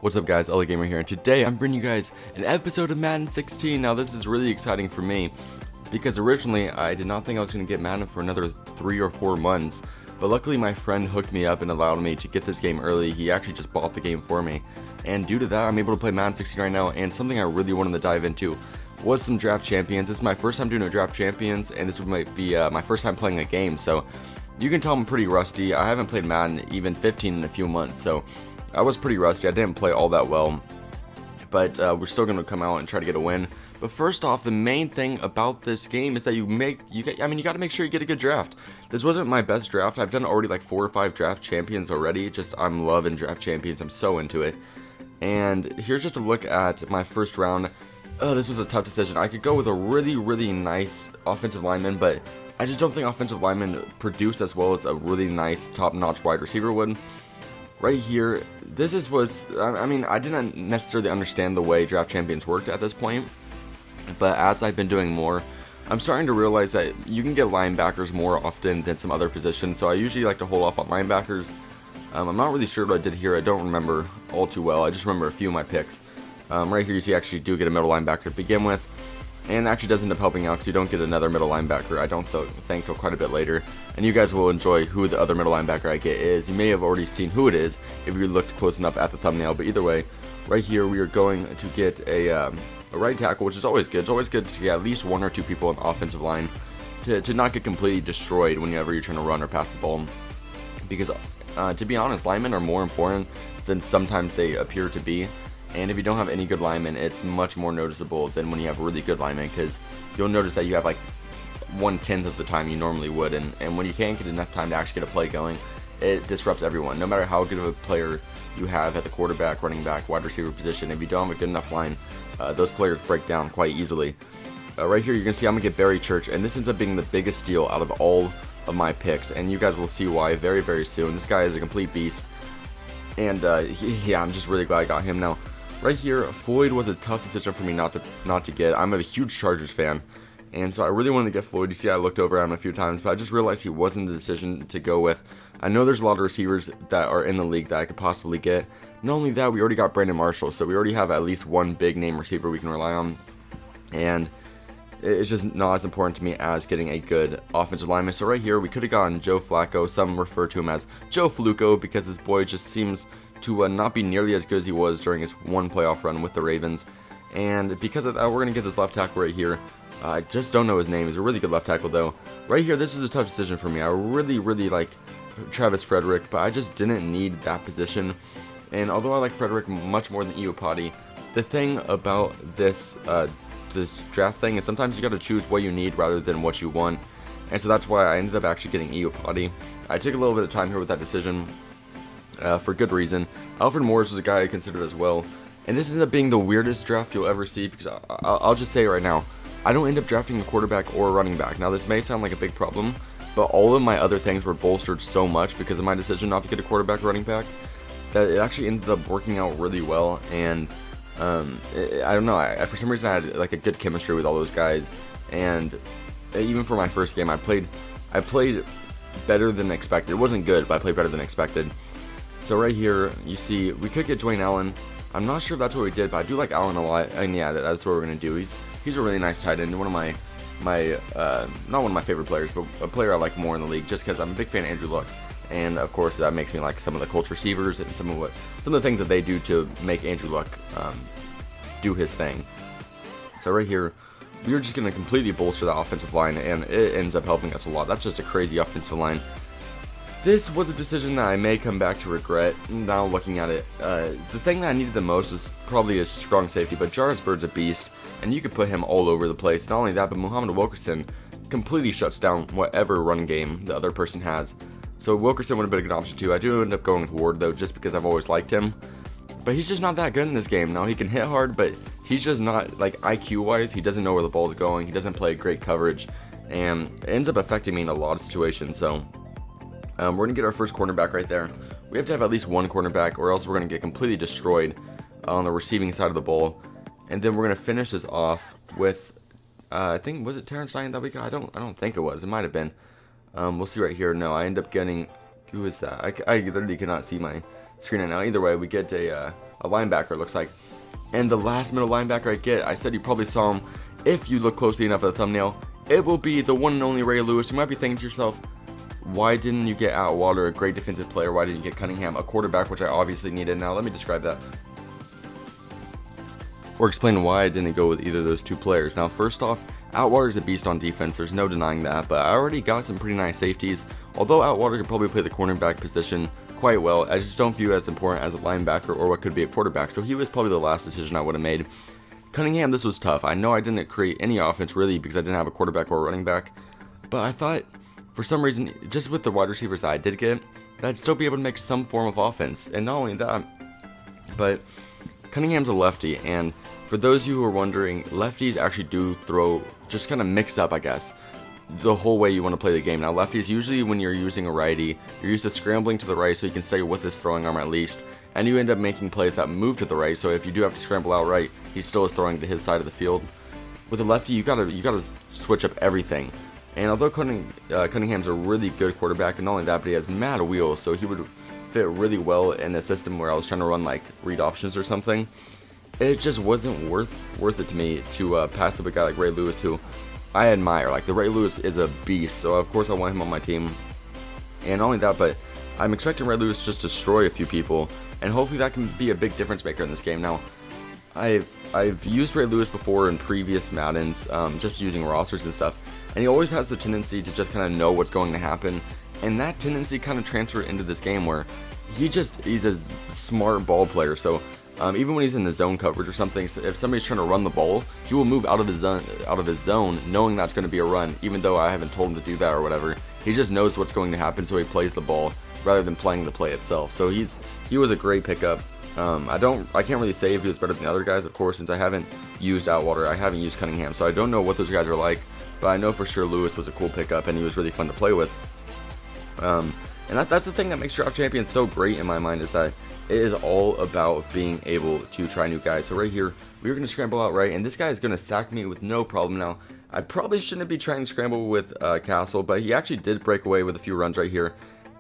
What's up guys, LA Gamer here, and today I'm bringing you guys an episode of Madden 16. Now this is really exciting for me, because originally I did not think I was going to get Madden for another 3 or 4 months, but luckily my friend hooked me up and allowed me to get this game early. He actually just bought the game for me, and due to that I'm able to play Madden 16 right now, and something I really wanted to dive into was some draft champions. This is my first time doing a draft champions, and this might be my first time playing a game, so you can tell I'm pretty rusty. I haven't played Madden even 15 in a few months, so I was pretty rusty. I didn't play all that well, but we're still going to come out and try to get a win. But first off, the main thing about this game is that you got to make sure you get a good draft. This wasn't my best draft. I've done already like 4 or 5 draft champions already. Just I'm loving draft champions. I'm so into it. And here's just a look at my first round. This was a tough decision. I could go with a really nice offensive lineman, but I just don't think offensive linemen produce as well as a really nice top-notch wide receiver would. Right here, I didn't necessarily understand the way draft champions worked at this point, but as I've been doing more, I'm starting to realize that you can get linebackers more often than some other positions, so I usually like to hold off on linebackers. I'm not really sure what I did here. I don't remember all too well. I just remember a few of my picks. Right here, you see I actually do get a middle linebacker to begin with, and actually does end up helping out because you don't get another middle linebacker, I don't think, till quite a bit later. And you guys will enjoy who the other middle linebacker I get is. You may have already seen who it is if you looked close enough at the thumbnail, but either way, right here we are going to get a right tackle, which is always good. It's always good to get at least 1 or 2 people on the offensive line to not get completely destroyed whenever you're trying to run or pass the ball. Because to be honest, linemen are more important than sometimes they appear to be. And if you don't have any good linemen, it's much more noticeable than when you have really good linemen, because you'll notice that you have like 1/10 of the time you normally would, and when you can't get enough time to actually get a play going, it disrupts everyone. No matter how good of a player you have at the quarterback, running back, wide receiver position, if you don't have a good enough line, those players break down quite easily. Right here, you're going to see I'm going to get Barry Church, and this ends up being the biggest steal out of all of my picks, and you guys will see why very soon. This guy is a complete beast, and yeah, I'm just really glad I got him. Now, right here, Floyd was a tough decision for me not to get. I'm a huge Chargers fan, and so I really wanted to get Floyd. You see, I looked over at him a few times, but I just realized he wasn't the decision to go with. I know there's a lot of receivers that are in the league that I could possibly get. Not only that, we already got Brandon Marshall, so we already have at least one big name receiver we can rely on, and it's just not as important to me as getting a good offensive lineman. So right here, we could have gotten Joe Flacco. Some refer to him as Joe Fluco because this boy just seems to not be nearly as good as he was during his one playoff run with the Ravens. And because of that, we're going to get this left tackle right here. I just don't know his name. He's a really good left tackle, though. Right here, this was a tough decision for me. I really like Travis Frederick, but I just didn't need that position. And although I like Frederick much more than Iupati, the thing about this draft thing is sometimes you got to choose what you need rather than what you want. And so that's why I ended up actually getting Iupati. I took a little bit of time here with that decision. For good reason. Alfred Morris was a guy I considered as well, and this ends up being the weirdest draft you'll ever see, because I'll just say right now, I don't end up drafting a quarterback or a running back. Now this may sound like a big problem, but all of my other things were bolstered so much because of my decision not to get a quarterback or running back that it actually ended up working out really well. And I don't know, I for some reason I had like a good chemistry with all those guys, and even for my first game I played better than expected. It wasn't good, but I played better than expected. So right here, you see, we could get Dwayne Allen. I'm not sure if that's what we did, but I do like Allen a lot, and yeah, that's what we're going to do. He's a really nice tight end, one of my not one of my favorite players, but a player I like more in the league, just because I'm a big fan of Andrew Luck. And of course, that makes me like some of the Colts receivers and some of the things that they do to make Andrew Luck do his thing. So right here, we're just going to completely bolster that offensive line, and it ends up helping us a lot. That's just a crazy offensive line. This was a decision that I may come back to regret now looking at it. The thing that I needed the most is probably a strong safety, but Jarvis Bird's a beast, and you could put him all over the place. Not only that, but Muhammad Wilkerson completely shuts down whatever run game the other person has. So Wilkerson would have been a good option too. I do end up going with Ward though, just because I've always liked him. But he's just not that good in this game. Now he can hit hard, but he's just not, like, IQ-wise, he doesn't know where the ball's going. He doesn't play great coverage, and it ends up affecting me in a lot of situations. So we're going to get our first cornerback right there. We have to have at least one cornerback, or else we're going to get completely destroyed on the receiving side of the ball. And then we're going to finish this off with, I think, was it Terrence Stein that we got? I don't think it was. It might have been. We'll see right here. No, I end up getting, who is that? I literally cannot see my screen it now. Either way, we get a linebacker, it looks like. And the last middle linebacker I get, I said you probably saw him if you look closely enough at the thumbnail. It will be the one and only Ray Lewis. You might be thinking to yourself, why didn't you get Atwater, a great defensive player? Why didn't you get Cunningham, a quarterback, which I obviously needed? Now, let me describe that, or explain why I didn't go with either of those two players. Now, first off, Atwater is a beast on defense. There's no denying that, but I already got some pretty nice safeties. Although Atwater could probably play the cornerback position quite well, I just don't view it as important as a linebacker or what could be a quarterback, so he was probably the last decision I would have made. Cunningham, this was tough. I know I didn't create any offense really because I didn't have a quarterback or a running back, but I thought for some reason, just with the wide receivers I did get, that I'd still be able to make some form of offense. And not only that, but Cunningham's a lefty, and for those of you who are wondering, lefties actually do throw, just kind of mix up, I guess, the whole way you want to play the game. Now, lefties, usually when you're using a righty, you're used to scrambling to the right so you can stay with his throwing arm at least, and you end up making plays that move to the right, so if you do have to scramble out right, he still is throwing to his side of the field. With a lefty, you gotta switch up everything. And although Cunningham's a really good quarterback, and not only that, but he has mad wheels, so he would fit really well in a system where I was trying to run like read options or something. It just wasn't worth it to me to pass up a guy like Ray Lewis, who I admire. Like, the Ray Lewis is a beast, so of course I want him on my team. And not only that, but I'm expecting Ray Lewis to just destroy a few people, and hopefully that can be a big difference maker in this game. Now, I've used Ray Lewis before in previous Maddens, just using rosters and stuff, and he always has the tendency to just kind of know what's going to happen, and that tendency kind of transferred into this game where he's a smart ball player. So even when he's in the zone coverage or something, if somebody's trying to run the ball, he will move out of his zone, knowing that's going to be a run, even though I haven't told him to do that or whatever. He just knows what's going to happen, so he plays the ball rather than playing the play itself. So he was a great pickup. I can't really say if he was better than the other guys, of course, since I haven't used Atwater, I haven't used Cunningham, so I don't know what those guys are like, but I know for sure Lewis was a cool pickup, and he was really fun to play with. And that's the thing that makes Draft Champions so great in my mind, is that it is all about being able to try new guys. So right here, we were going to scramble out right, and this guy is going to sack me with no problem. Now, I probably shouldn't be trying to scramble with Castle, but he actually did break away with a few runs right here.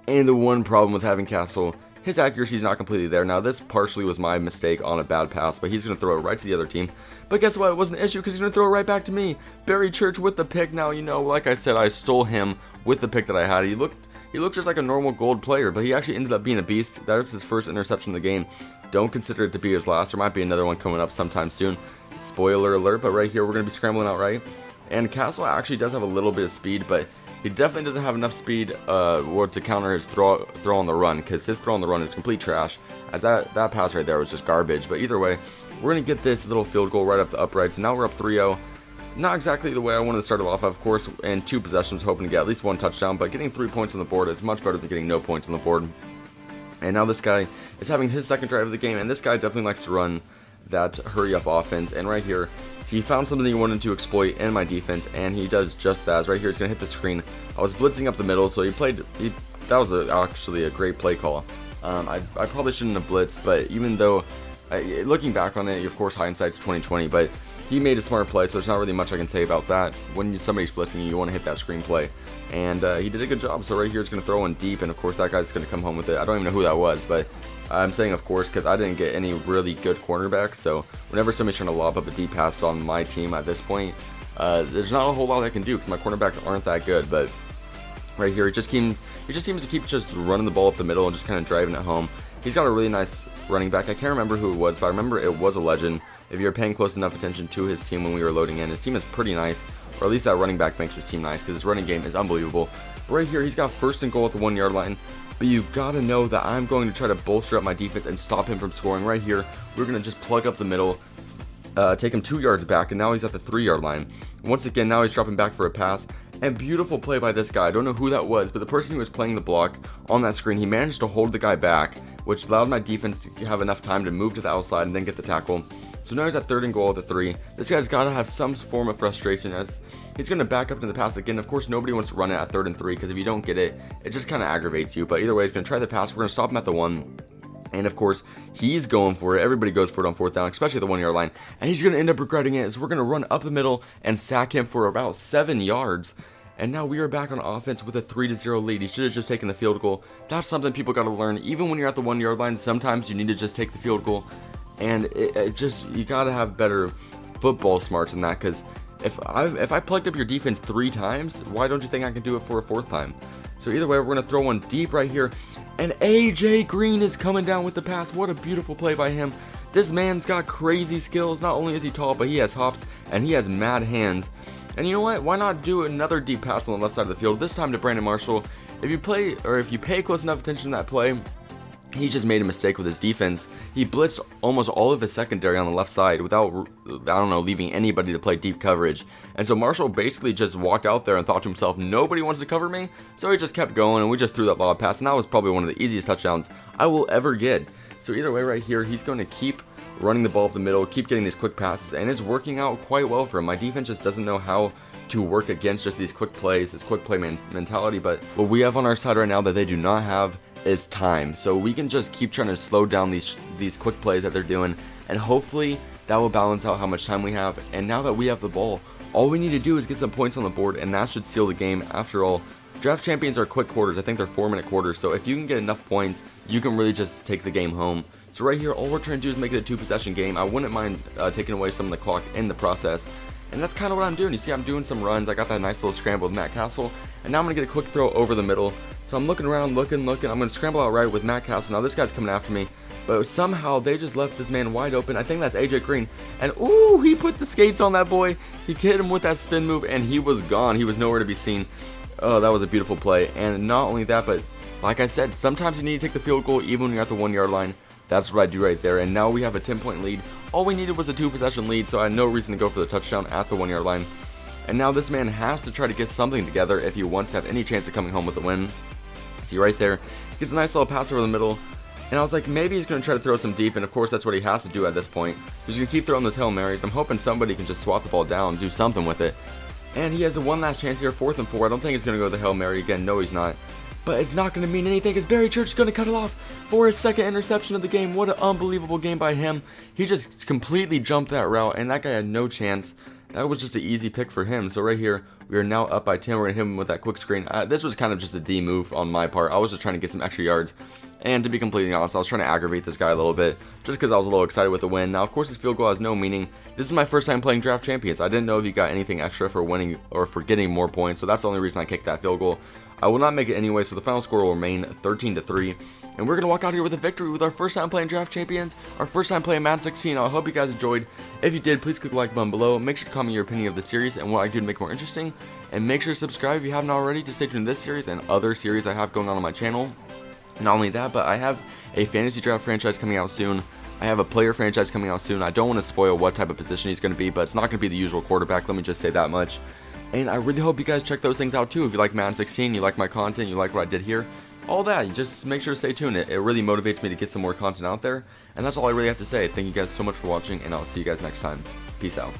And the one problem with having Castle, his accuracy is not completely there. Now, this partially was my mistake on a bad pass, but he's going to throw it right to the other team. But guess what? It wasn't an issue because he's going to throw it right back to me. Barry Church with the pick. Now, you know, like I said, I stole him with the pick that I had. He looked just like a normal gold player, but he actually ended up being a beast. That was his first interception of the game. Don't consider it to be his last. There might be another one coming up sometime soon. Spoiler alert, but right here, we're going to be scrambling out right. And Castle actually does have a little bit of speed, but he definitely doesn't have enough speed to counter his throw on the run, because his throw on the run is complete trash, as that pass right there was just garbage. But either way, we're going to get this little field goal right up the uprights, and now we're up 3-0. Not exactly the way I wanted to start it off, of course, and 2 possessions, hoping to get at least 1 touchdown, but getting 3 points on the board is much better than getting no points on the board. And now this guy is having his second drive of the game, and this guy definitely likes to run that hurry-up offense, and right here, he found something he wanted to exploit in my defense, and he does just that. Right here, he's going to hit the screen. I was blitzing up the middle, so that was actually a great play call. I probably shouldn't have blitzed, but even though, looking back on it, of course, hindsight's 20/20, but he made a smart play, so there's not really much I can say about that. When somebody's blitzing you want to hit that screen play, and he did a good job. So right here, it's going to throw in deep, and of course, that guy's going to come home with it. I don't even know who that was, but I'm saying of course because I didn't get any really good cornerbacks, so whenever somebody's trying to lob up a deep pass on my team at this point, there's not a whole lot I can do because my cornerbacks aren't that good. But right here, he just seems to keep just running the ball up the middle and just kind of driving it home. He's got a really nice running back. I can't remember who it was, but I remember it was a legend. If you're paying close enough attention to his team when we were loading in, his team is pretty nice, or at least that running back makes his team nice because his running game is unbelievable. But right here, he's got 1st and goal at the 1-yard line. But you gotta know that I'm going to try to bolster up my defense and stop him from scoring. Right here, we're gonna just plug up the middle, take him 2 yards back, and now he's at the 3-yard line. Once again, now he's dropping back for a pass, and beautiful play by this guy. I don't know who that was, but the person who was playing the block on that screen, he managed to hold the guy back, which allowed my defense to have enough time to move to the outside and then get the tackle. So now he's at 3rd and goal at the 3. This guy's got to have some form of frustration as he's going to back up into the pass again. Of course, nobody wants to run it at 3rd and 3 because if you don't get it, it just kind of aggravates you. But either way, he's going to try the pass. We're going to stop him at the 1. And of course, he's going for it. Everybody goes for it on 4th down, especially the 1-yard line. And he's going to end up regretting it as we're going to run up the middle and sack him for about 7 yards. And now we are back on offense with a 3-0 lead. He should have just taken the field goal. That's something people got to learn. Even when you're at the 1 yard line, sometimes you need to just take the field goal. And you got to have better football smarts than that, because if I plugged up your defense 3 times, why don't you think I can do it for a 4th time? So either way, we're going to throw one deep right here. And AJ Green is coming down with the pass. What a beautiful play by him. This man's got crazy skills. Not only is he tall, but he has hops and he has mad hands. And you know what? Why not do another deep pass on the left side of the field, this time to Brandon Marshall? If you pay close enough attention to that play, he just made a mistake with his defense. He blitzed almost all of his secondary on the left side without, leaving anybody to play deep coverage. And so Marshall basically just walked out there and thought to himself, nobody wants to cover me? So he just kept going, and we just threw that lob pass, and that was probably one of the easiest touchdowns I will ever get. So either way right here, he's going to keep running the ball up the middle, keep getting these quick passes, and it's working out quite well for him. My defense just doesn't know how to work against just these quick plays, this quick play mentality, but what we have on our side right now that they do not have is time. So we can just keep trying to slow down these quick plays that they're doing, and hopefully that will balance out how much time we have. And now that we have the ball, all we need to do is get some points on the board, and that should seal the game. After all, draft champions are quick quarters. I think they're 4-minute quarters, so if you can get enough points, you can really just take the game home. So right here, all we're trying to do is make it a 2-possession game. I wouldn't mind taking away some of the clock in the process, and that's kind of what I'm doing. You see, I'm doing some runs. I got that nice little scramble with Matt Castle, and now I'm going to get a quick throw over the middle. So I'm looking around, looking. I'm going to scramble out right with Matt Castle. Now this guy's coming after me, but somehow they just left this man wide open. I think that's AJ Green, and ooh, he put the skates on that boy. He hit him with that spin move, and he was gone. He was nowhere to be seen. Oh, that was a beautiful play. And not only that, but like I said, sometimes you need to take the field goal even when you're at the 1 yard line. That's what I do right there. And now we have a 10-point lead. All we needed was a 2-possession lead, so I had no reason to go for the touchdown at the 1 yard line. And now this man has to try to get something together if he wants to have any chance of coming home with a win. See right there, gets a nice little pass over the middle. And I was like, maybe he's going to try to throw some deep, and of course that's what he has to do at this point. He's going to keep throwing those Hail Marys. I'm hoping somebody can just swat the ball down, do something with it. And he has a one last chance here, 4th and 4. I don't think he's going to go with the Hail Mary again. No, he's not. But it's not going to mean anything because Barry Church is going to cut it off for his 2nd interception of the game. What an unbelievable game by him. He just completely jumped that route, and that guy had no chance. That was just an easy pick for him. So right here, we are now up by 10. We're going to hit him with that quick screen. This was kind of just a D move on my part. I was just trying to get some extra yards. And to be completely honest, I was trying to aggravate this guy a little bit just because I was a little excited with the win. Now, of course, this field goal has no meaning. This is my first time playing Draft Champions. I didn't know if you got anything extra for winning or for getting more points, so that's the only reason I kicked that field goal. I will not make it anyway, so the final score will remain 13-3. And we're going to walk out here with a victory with our first time playing Draft Champions, our first time playing Madden 16. I hope you guys enjoyed. If you did, please click the like button below. Make sure to comment your opinion of the series and what I do to make it more interesting. And make sure to subscribe if you haven't already to stay tuned to this series and other series I have going on my channel. Not only that, but I have a fantasy draft franchise coming out soon. I have a player franchise coming out soon. I don't want to spoil what type of position he's going to be, but it's not going to be the usual quarterback. Let me just say that much. And I really hope you guys check those things out too. If you like Madden 16, you like my content, you like what I did here, all that, you just make sure to stay tuned. It really motivates me to get some more content out there. And that's all I really have to say. Thank you guys so much for watching, and I'll see you guys next time. Peace out.